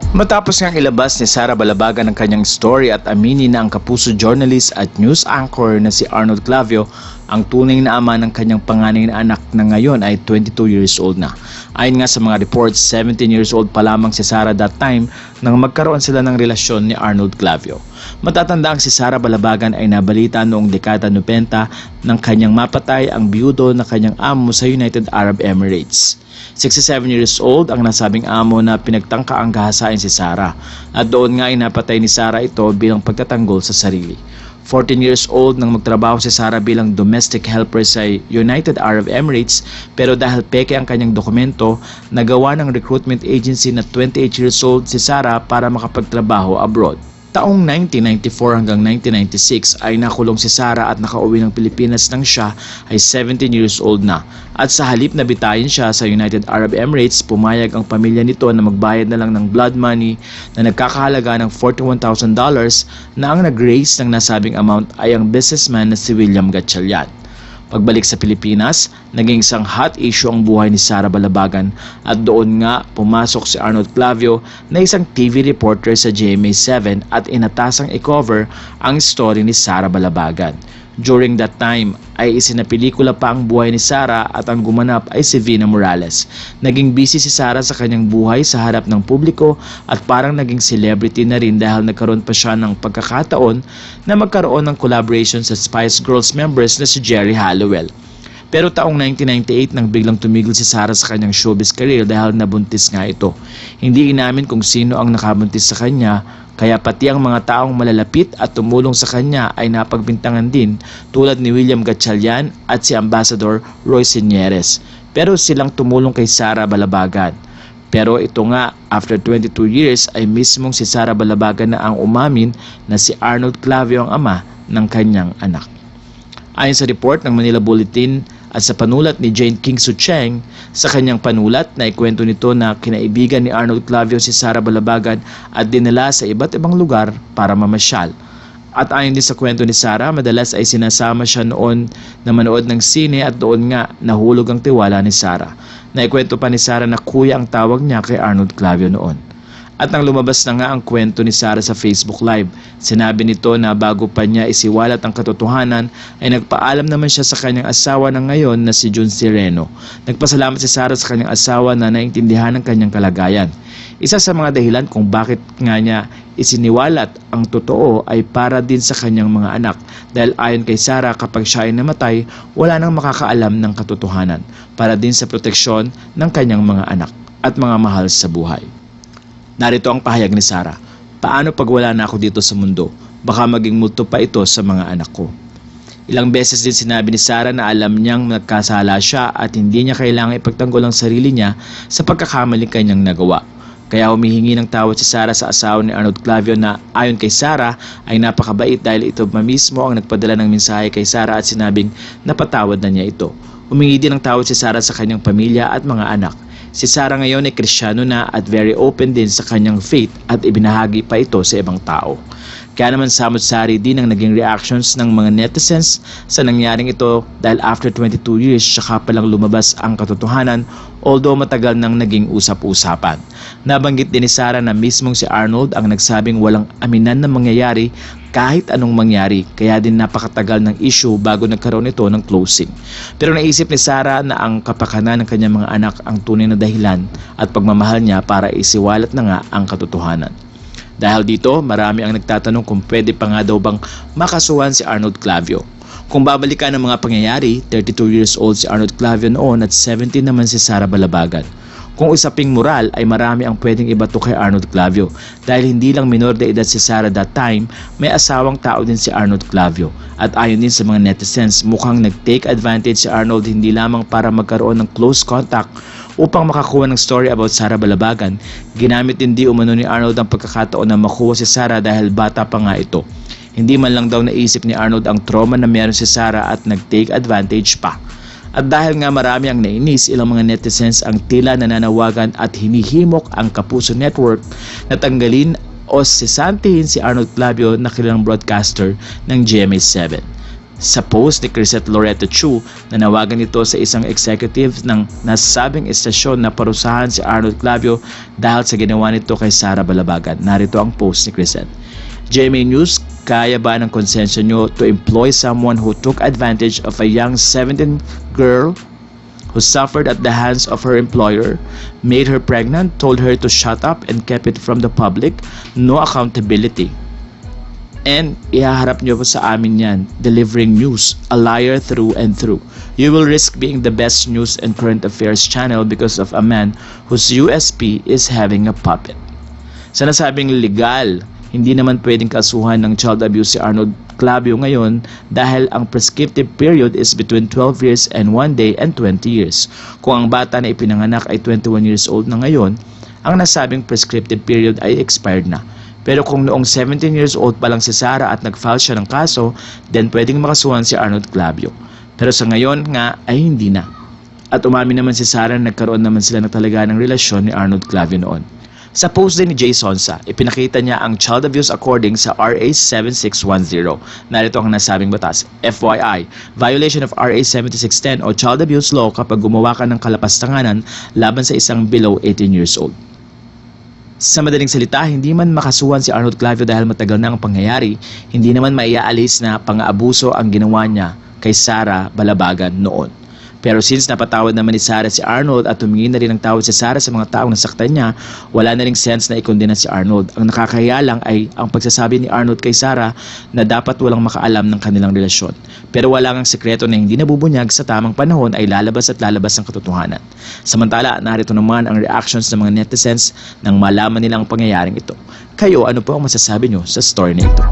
Matapos ngang ilabas ni Sara Balabagan ang kanyang story at aminin na ang kapuso journalist at news anchor na si Arnold Clavio ang tunay na ama ng kanyang panganay na anak na ngayon ay 22 years old na. Ayon nga sa mga reports, 17 years old pa lamang si Sara that time nang magkaroon sila ng relasyon ni Arnold Clavio. Matatanda ang si Sara Balabagan ay nabalita noong dekada 90 nang kanyang mapatay ang biyudo na kanyang amo sa United Arab Emirates. 67 years old ang nasabing amo na pinagtangka ang gahasain si Sara at doon nga ay napatay ni Sara ito bilang pagtatanggol sa sarili. 14 years old nang magtrabaho si Sara bilang domestic helper sa United Arab Emirates pero dahil peke ang kanyang dokumento, nagawa ng recruitment agency na 28 years old si Sara para makapagtrabaho abroad. Taong 1994 hanggang 1996 ay nakulong si Sara at nakauwi ng Pilipinas nang siya ay 17 years old na. At sa halip na bitayin siya sa United Arab Emirates, pumayag ang pamilya nito na magbayad na lang ng blood money na nagkakahalaga ng $41,000 na ang nag-raise ng nasabing amount ay ang businessman na si William Gatchalian. Pagbalik sa Pilipinas, naging isang hot issue ang buhay ni Sara Balabagan at doon nga pumasok si Arnold Clavio na isang TV reporter sa GMA7 at inatasang i-cover ang story ni Sara Balabagan. During that time ay isinapelikula pa ang buhay ni Sara at ang gumanap ay si Vina Morales. Naging busy si Sara sa kanyang buhay sa harap ng publiko at parang naging celebrity na rin dahil nagkaroon pa siya ng pagkakataon na magkaroon ng collaboration sa Spice Girls members na si Jerry Halliwell. Pero taong 1998 nang biglang tumigil si Sara sa kanyang showbiz career dahil nabuntis nga ito. Hindi inamin kung sino ang nakabuntis sa kanya, kaya pati ang mga taong malalapit at tumulong sa kanya ay napagbintangan din tulad ni William Gatchalian at si Ambassador Roy Señeres. Pero silang tumulong kay Sara Balabagan. Pero ito nga, after 22 years ay mismong si Sara Balabagan na ang umamin na si Arnold Clavio ang ama ng kanyang anak. Ayon sa report ng Manila Bulletin at sa panulat ni Jane Kingsu Cheng, sa kanyang panulat na ikwento nito na kinaibigan ni Arnold Clavio si Sara Balabagan at dinala sa iba't ibang lugar para mamasyal. At ayon din sa kwento ni Sara, madalas ay sinasama siya noon na manood ng sine at doon nga nahulog ang tiwala ni Sara. Naikwento pa ni Sara na kuya ang tawag niya kay Arnold Clavio noon. At nang lumabas na nga ang kwento ni Sara sa Facebook Live, sinabi nito na bago pa niya isiwalat ang katotohanan ay nagpaalam naman siya sa kanyang asawa na ngayon na si Jun Sireno. Nagpasalamat si Sara sa kanyang asawa na naintindihan ang kanyang kalagayan. Isa sa mga dahilan kung bakit nga niya isiniwalat ang totoo ay para din sa kanyang mga anak dahil ayon kay Sara kapag siya ay namatay, wala nang makakaalam ng katotohanan para din sa proteksyon ng kanyang mga anak at mga mahal sa buhay. Narito ang pahayag ni Sara. Paano pag wala na ako dito sa mundo? Baka maging multo pa ito sa mga anak ko. Ilang beses din sinabi ni Sara na alam niyang nagkasala siya at hindi niya kailangan ipagtanggol ang sarili niya sa pagkakamaling kanyang nagawa. Kaya humihingi ng tawad si Sara sa asawa ni Arnold Clavio na ayon kay Sara ay napakabait dahil ito mismo ang nagpadala ng mensahe kay Sara at sinabing napatawad na niya ito. Humingi din ng tawad si Sara sa kanyang pamilya at mga anak. Si Sara ngayon ay Kristiyano na at very open din sa kanyang faith at ibinahagi pa ito sa ibang tao. Kaya naman samot-sari din ang naging reactions ng mga netizens sa nangyaring ito dahil after 22 years saka palang lumabas ang katotohanan although matagal nang naging usap-usapan. Nabanggit din ni Sara na mismong si Arnold ang nagsabing walang aminan na mangyayari kahit anong mangyari, kaya din napakatagal ng issue bago nagkaroon ito ng closing. Pero naisip ni Sara na ang kapakanan ng kanyang mga anak ang tunay na dahilan at pagmamahal niya para isiwalat na nga ang katotohanan. Dahil dito, marami ang nagtatanong kung pwede pa nga daw bang makasuhan si Arnold Clavio. Kung babalikan ang mga pangyayari, 32 years old si Arnold Clavio noon at 17 naman si Sara Balabagan. Kung usaping moral ay marami ang pwedeng ibato kay Arnold Clavio dahil hindi lang minor de edad si Sara that time, may asawang tao din si Arnold Clavio. At ayon din sa mga netizens, mukhang nag-take advantage si Arnold hindi lamang para magkaroon ng close contact upang makakuha ng story about Sara Balabagan. Ginamit din di umano ni Arnold ang pagkakataon na makuha si Sara dahil bata pa nga ito. Hindi man lang daw naisip ni Arnold ang trauma na meron si Sara at nag-take advantage pa. At dahil nga marami ang nainis, ilang mga netizens ang tila nananawagan at hinihimok ang Kapuso Network na tanggalin o sisantihin si Arnold Clavio na kilalang broadcaster ng GMA7. Sa post ni Crisette Loreto Chu, nanawagan ito sa isang executive ng nasabing estasyon na parusahan si Arnold Clavio dahil sa ginawa nito kay Sara Balabagan. Narito ang post ni Crisette. GMA News, kaya ba ng konsensya nyo to employ someone who took advantage of a young 17 girl who suffered at the hands of her employer, made her pregnant, told her to shut up and kept it from the public? No accountability. And ihaharap nyo po sa amin yan, delivering news, a liar through and through. You will risk being the best news and current affairs channel because of a man whose USP is having a puppet. Sa nasabing legal, hindi naman pwedeng kasuhan ng child abuse si Arnold Clavio ngayon dahil ang prescriptive period is between 12 years and 1 day and 20 years. Kung ang bata na ipinanganak ay 21 years old na ngayon, ang nasabing prescriptive period ay expired na. Pero kung noong 17 years old pa lang si Sara at nag-file siya ng kaso, then pwedeng makasuhan si Arnold Clavio. Pero sa ngayon nga ay hindi na. At umamin naman si Sara na nagkaroon naman sila ng talaga ng relasyon ni Arnold Clavio noon. Sa post din ni Jay Sonsa, ipinakita niya ang child abuse according sa RA 7610. Narito ang nasabing batas. FYI, violation of RA 7610 o child abuse law kapag gumawa ka ng kalapastanganan laban sa isang below 18 years old. Sa madaling salita, hindi man makasuhan si Arnold Clavio dahil matagal na ang pangyayari, hindi naman maiaalis na pang-aabuso ang ginawa niya kay Sara Balabagan noon. Pero since napatawad naman ni Sara si Arnold at humingi na rin ng tawad si Sara sa mga taong nasaktan niya, wala na ring sense na ikondena si Arnold. Ang nakakahiya lang ay ang pagsasabi ni Arnold kay Sara na dapat walang makaalam ng kanilang relasyon. Pero wala ngang sekreto na hindi nabubunyag sa tamang panahon ay lalabas at lalabas ang katotohanan. Samantala, narito naman ang reactions ng mga netizens nang malaman nila ang pangyayaring ito. Kayo, ano po ang masasabi nyo sa story na ito?